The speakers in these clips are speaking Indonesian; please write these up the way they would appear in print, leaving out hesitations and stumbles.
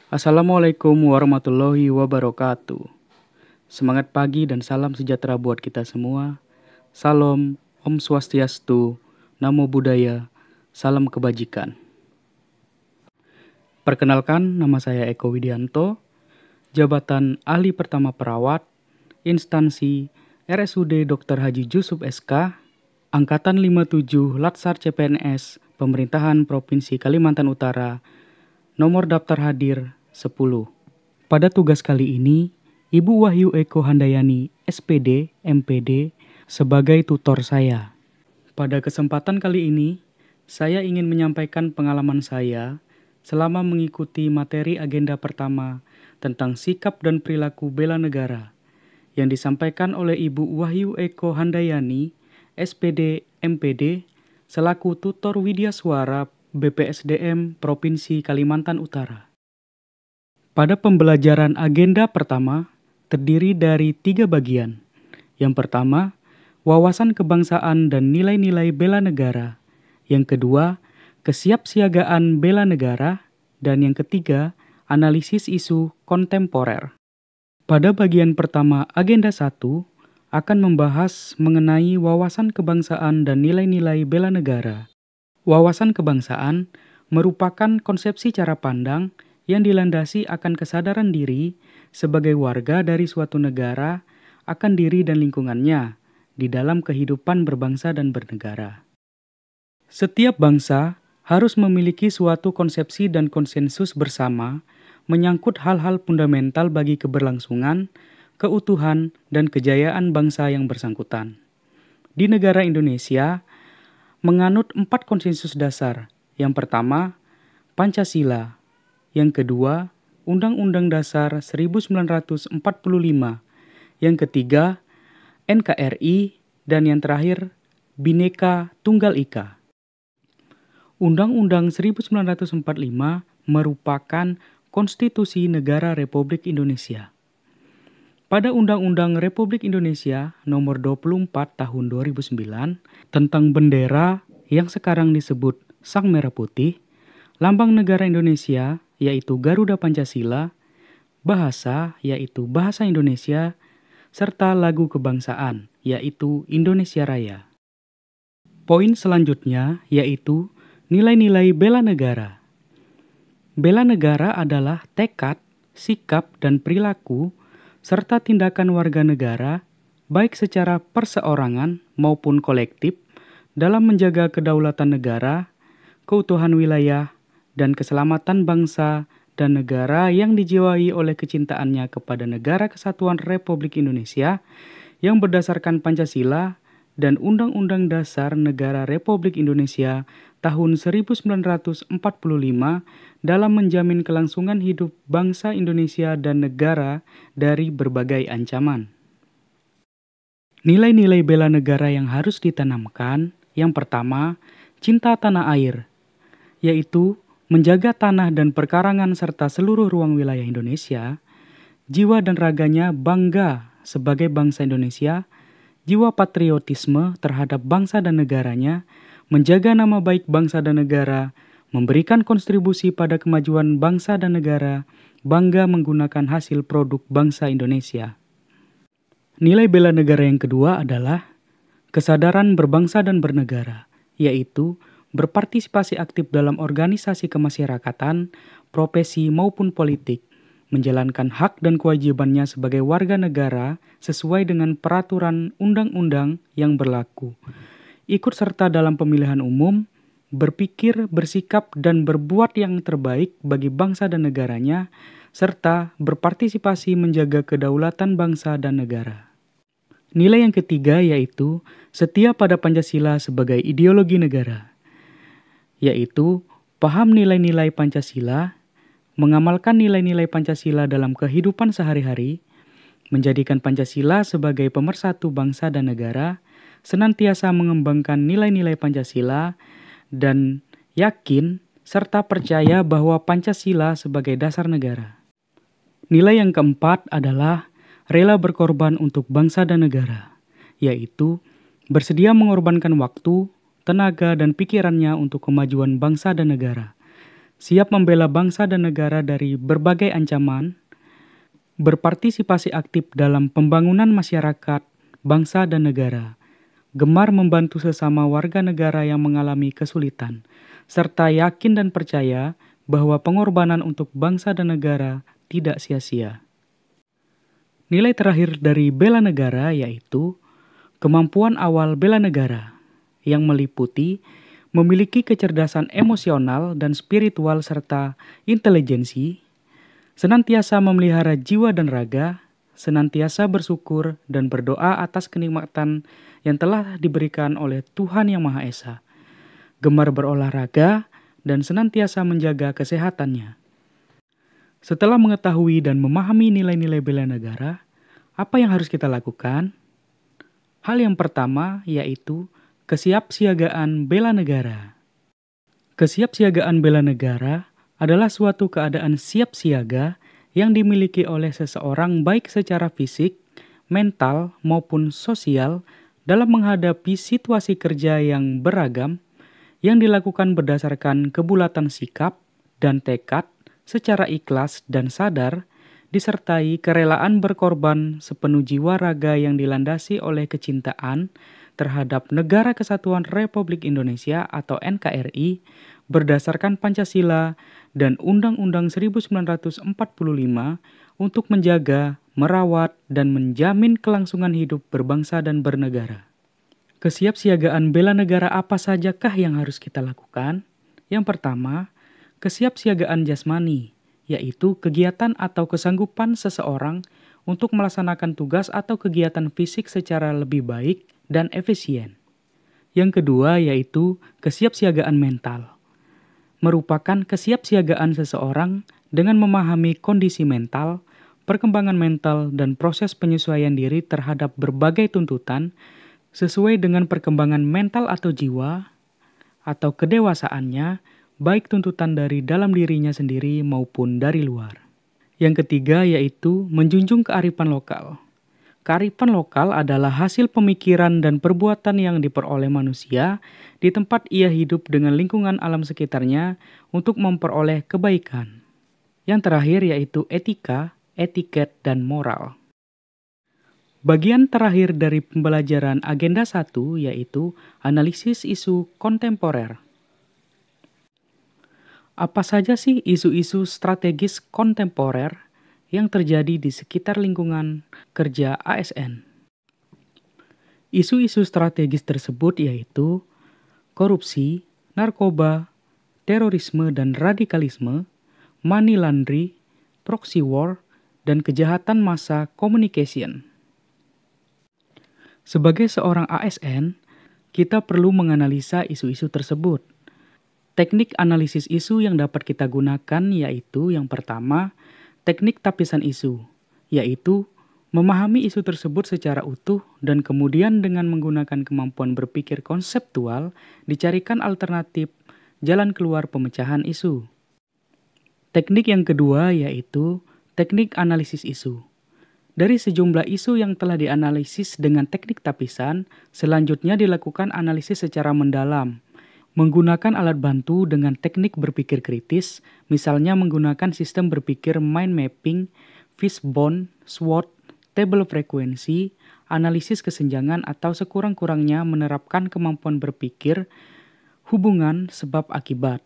Assalamualaikum warahmatullahi wabarakatuh. Semangat pagi dan salam sejahtera buat kita semua. Salam, Om Swastiastu, Namo Buddhaya, salam kebajikan. Perkenalkan, nama saya Eko Widianto, jabatan Ahli Pertama Perawat, instansi RSUD Dr. Haji Jusuf SK, Angkatan 57 Latsar CPNS, Pemerintahan Provinsi Kalimantan Utara, nomor daftar hadir 10. Pada tugas kali ini, Ibu Wahyu Eko Handayani, SPD, MPD, sebagai tutor saya. Pada kesempatan kali ini, saya ingin menyampaikan pengalaman saya selama mengikuti materi agenda pertama tentang sikap dan perilaku bela negara yang disampaikan oleh Ibu Wahyu Eko Handayani, SPD, MPD, selaku tutor Widyaswara BPSDM Provinsi Kalimantan Utara. Pada pembelajaran agenda pertama, terdiri dari 3 bagian. Yang pertama, wawasan kebangsaan dan nilai-nilai bela negara. Yang kedua, kesiapsiagaan bela negara. Dan yang ketiga, analisis isu kontemporer. Pada bagian pertama agenda 1, akan membahas mengenai wawasan kebangsaan dan nilai-nilai bela negara. Wawasan kebangsaan merupakan konsepsi cara pandang yang dilandasi akan kesadaran diri sebagai warga dari suatu negara akan diri dan lingkungannya di dalam kehidupan berbangsa dan bernegara. Setiap bangsa harus memiliki suatu konsepsi dan konsensus bersama menyangkut hal-hal fundamental bagi keberlangsungan, keutuhan, dan kejayaan bangsa yang bersangkutan. Di negara Indonesia, menganut 4 konsensus dasar. Yang pertama, Pancasila. Yang kedua, Undang-Undang Dasar 1945. Yang ketiga, NKRI. Dan yang terakhir, Bhinneka Tunggal Ika. Undang-Undang 1945 merupakan Konstitusi Negara Republik Indonesia. Pada Undang-Undang Republik Indonesia Nomor 24 Tahun 2009 tentang bendera yang sekarang disebut Sang Merah Putih, lambang negara Indonesia yaitu Garuda Pancasila, bahasa yaitu Bahasa Indonesia, serta lagu kebangsaan yaitu Indonesia Raya. Poin selanjutnya yaitu nilai-nilai bela negara. Bela negara adalah tekad, sikap, dan perilaku serta tindakan warga negara, baik secara perseorangan maupun kolektif, dalam menjaga kedaulatan negara, keutuhan wilayah, dan keselamatan bangsa dan negara yang dijiwai oleh kecintaannya kepada Negara Kesatuan Republik Indonesia yang berdasarkan Pancasila dan Undang-Undang Dasar Negara Republik Indonesia tahun 1945 dalam menjamin kelangsungan hidup bangsa Indonesia dan negara dari berbagai ancaman. Nilai-nilai bela negara yang harus ditanamkan, yang pertama, cinta tanah air, yaitu menjaga tanah dan perkarangan serta seluruh ruang wilayah Indonesia, jiwa dan raganya bangga sebagai bangsa Indonesia, jiwa patriotisme terhadap bangsa dan negaranya, menjaga nama baik bangsa dan negara, memberikan kontribusi pada kemajuan bangsa dan negara, bangga menggunakan hasil produk bangsa Indonesia. Nilai bela negara yang kedua adalah kesadaran berbangsa dan bernegara, yaitu berpartisipasi aktif dalam organisasi kemasyarakatan, profesi maupun politik, menjalankan hak dan kewajibannya sebagai warga negara sesuai dengan peraturan undang-undang yang berlaku, ikut serta dalam pemilihan umum, berpikir, bersikap, dan berbuat yang terbaik bagi bangsa dan negaranya, serta berpartisipasi menjaga kedaulatan bangsa dan negara. Nilai yang ketiga yaitu setia pada Pancasila sebagai ideologi negara, yaitu paham nilai-nilai Pancasila, mengamalkan nilai-nilai Pancasila dalam kehidupan sehari-hari, menjadikan Pancasila sebagai pemersatu bangsa dan negara, senantiasa mengembangkan nilai-nilai Pancasila, dan yakin serta percaya bahwa Pancasila sebagai dasar negara. Nilai yang keempat adalah rela berkorban untuk bangsa dan negara, yaitu bersedia mengorbankan waktu, tenaga, dan pikirannya untuk kemajuan bangsa dan negara, siap membela bangsa dan negara dari berbagai ancaman, berpartisipasi aktif dalam pembangunan masyarakat, bangsa dan negara, gemar membantu sesama warga negara yang mengalami kesulitan, serta yakin dan percaya bahwa pengorbanan untuk bangsa dan negara tidak sia-sia. Nilai terakhir dari bela negara yaitu kemampuan awal bela negara, yang meliputi memiliki kecerdasan emosional dan spiritual serta intelijensi, senantiasa memelihara jiwa dan raga, senantiasa bersyukur dan berdoa atas kenikmatan yang telah diberikan oleh Tuhan Yang Maha Esa, gemar berolahraga, dan senantiasa menjaga kesehatannya. Setelah mengetahui dan memahami nilai-nilai bela negara, apa yang harus kita lakukan? Hal yang pertama yaitu kesiapsiagaan bela negara. Kesiapsiagaan bela negara adalah suatu keadaan siap siaga yang dimiliki oleh seseorang baik secara fisik, mental, maupun sosial dalam menghadapi situasi kerja yang beragam yang dilakukan berdasarkan kebulatan sikap dan tekad secara ikhlas dan sadar, disertai kerelaan berkorban sepenuh jiwa raga yang dilandasi oleh kecintaan terhadap Negara Kesatuan Republik Indonesia atau NKRI berdasarkan Pancasila dan Undang-Undang 1945 untuk menjaga, merawat, dan menjamin kelangsungan hidup berbangsa dan bernegara. Kesiapsiagaan bela negara apa sajakah yang harus kita lakukan? Yang pertama, kesiapsiagaan jasmani, yaitu kegiatan atau kesanggupan seseorang untuk melaksanakan tugas atau kegiatan fisik secara lebih baik dan efisien. Yang kedua yaitu kesiapsiagaan mental, merupakan kesiapsiagaan seseorang dengan memahami kondisi mental, perkembangan mental, dan proses penyesuaian diri terhadap berbagai tuntutan sesuai dengan perkembangan mental atau jiwa atau kedewasaannya, baik tuntutan dari dalam dirinya sendiri maupun dari luar. Yang ketiga yaitu menjunjung kearifan lokal. Kearifan lokal adalah hasil pemikiran dan perbuatan yang diperoleh manusia di tempat ia hidup dengan lingkungan alam sekitarnya untuk memperoleh kebaikan. Yang terakhir yaitu etika, etiket, dan moral. Bagian terakhir dari pembelajaran agenda 1 yaitu analisis isu kontemporer. Apa saja sih isu-isu strategis kontemporer yang terjadi di sekitar lingkungan kerja ASN? Isu-isu strategis tersebut yaitu korupsi, narkoba, terorisme dan radikalisme, money laundry, proxy war, dan kejahatan massa communication. Sebagai seorang ASN, kita perlu menganalisa isu-isu tersebut. Teknik analisis isu yang dapat kita gunakan yaitu yang pertama, teknik tapisan isu, yaitu memahami isu tersebut secara utuh dan kemudian dengan menggunakan kemampuan berpikir konseptual, dicarikan alternatif jalan keluar pemecahan isu. Teknik yang kedua yaitu teknik analisis isu. Dari sejumlah isu yang telah dianalisis dengan teknik tapisan, selanjutnya dilakukan analisis secara mendalam, menggunakan alat bantu dengan teknik berpikir kritis, misalnya menggunakan sistem berpikir mind mapping, fishbone, SWOT, table frekuensi, analisis kesenjangan atau sekurang-kurangnya menerapkan kemampuan berpikir, hubungan sebab akibat.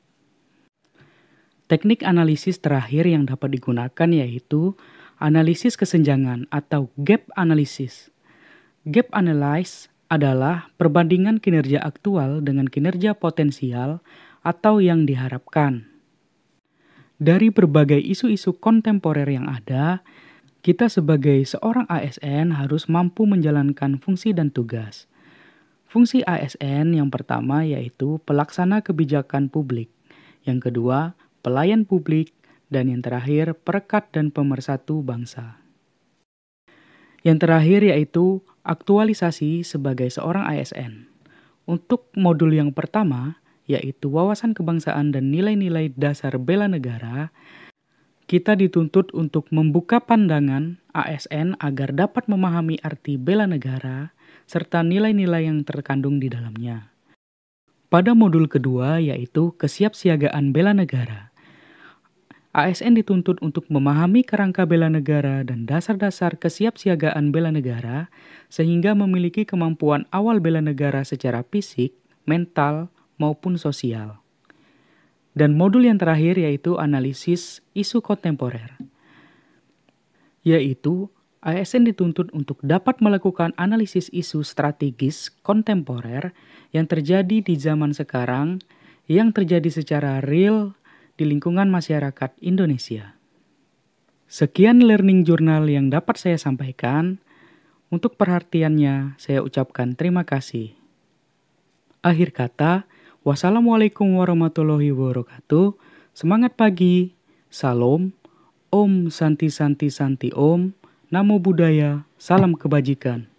Teknik analisis terakhir yang dapat digunakan yaitu analisis kesenjangan atau gap analysis. Gap analysis adalah perbandingan kinerja aktual dengan kinerja potensial atau yang diharapkan. Dari berbagai isu-isu kontemporer yang ada, kita sebagai seorang ASN harus mampu menjalankan fungsi dan tugas. Fungsi ASN yang pertama yaitu pelaksana kebijakan publik. Yang kedua, pelayan publik. Dan yang terakhir, perekat dan pemersatu bangsa. Yang terakhir yaitu aktualisasi sebagai seorang ASN. Untuk modul yang pertama, yaitu wawasan kebangsaan dan nilai-nilai dasar bela negara, kita dituntut untuk membuka pandangan ASN agar dapat memahami arti bela negara serta nilai-nilai yang terkandung di dalamnya. Pada modul kedua yaitu kesiapsiagaan bela negara, ASN dituntut untuk memahami kerangka bela negara dan dasar-dasar kesiapsiagaan bela negara, sehingga memiliki kemampuan awal bela negara secara fisik, mental, maupun sosial. Dan modul yang terakhir yaitu analisis isu kontemporer, yaitu ASN dituntut untuk dapat melakukan analisis isu strategis kontemporer yang terjadi di zaman sekarang, yang terjadi secara real di lingkungan masyarakat Indonesia. Sekian learning journal yang dapat saya sampaikan. Untuk perhatiannya, saya ucapkan terima kasih. Akhir kata, wassalamualaikum warahmatullahi wabarakatuh. Semangat pagi, salam, Om Santi Santi Santi Om, Namo Buddhaya, salam kebajikan.